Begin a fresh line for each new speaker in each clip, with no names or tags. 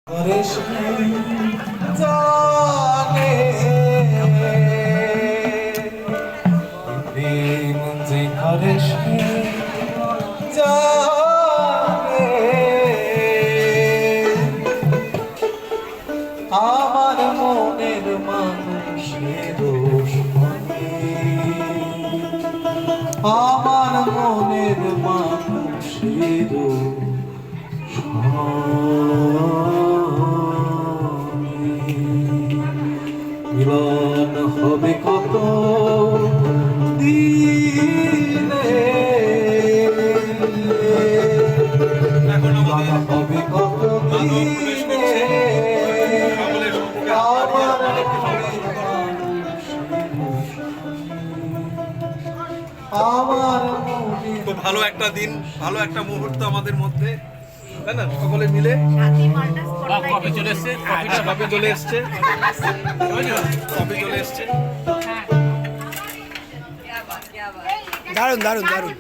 করে সে জানে প্রেম যে করে সে জানে আমার মনের মানুষের সঙ্গে আমার মনের মানুষের মিলন হবে কত দিনে মিলন হবে কত দিনে আমার
তো ভালো একটা দিন, ভালো একটা মুহূর্ত আমাদের মধ্যে, তাই না? সকলে মিলে কফি চলে এসছে, কফি চলে এসছে, কফি চলে এসছে।
দারুণ দারুণ দারুণ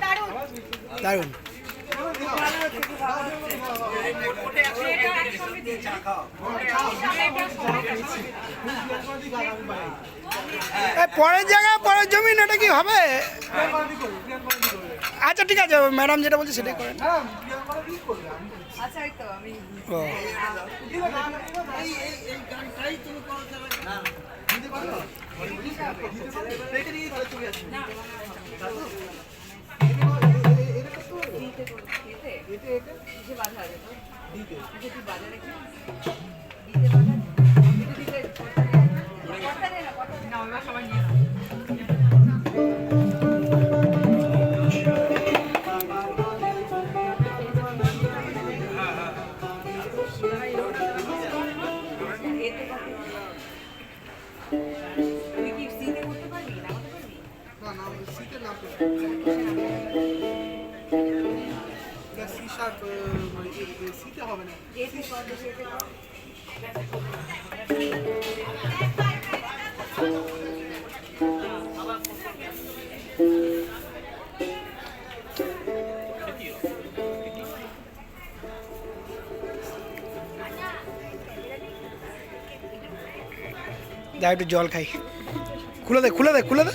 দারুণ। পরের জায়গায় পরের জমিন, এটা কি হবে? আচ্ছা ঠিক আছে, ম্যাডাম যেটা বলছে সেটাই করেন। যা একটু জল খাই। খুলে দে খুলে দে খুলে দে।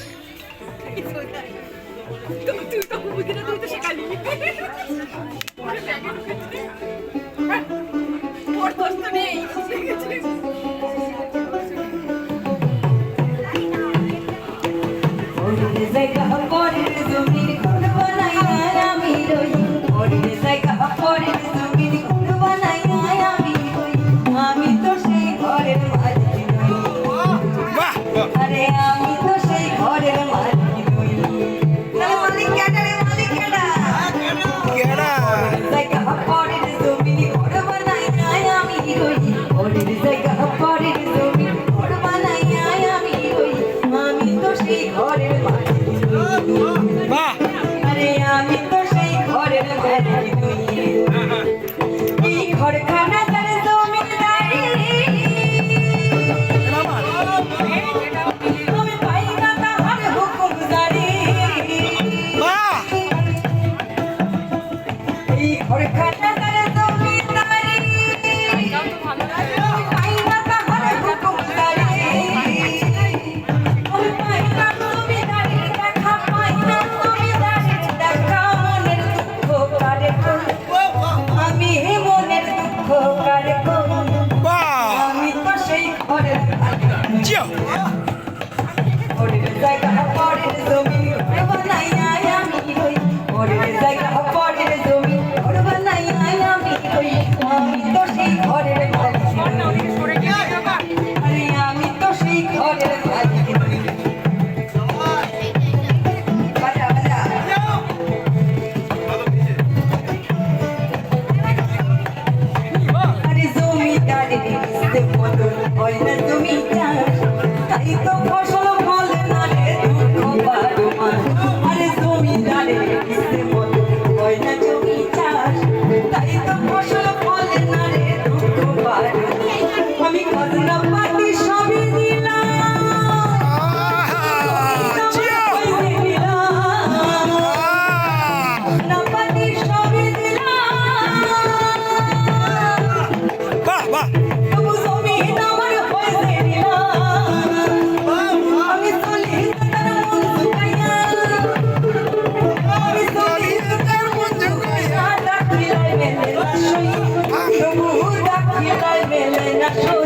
আসো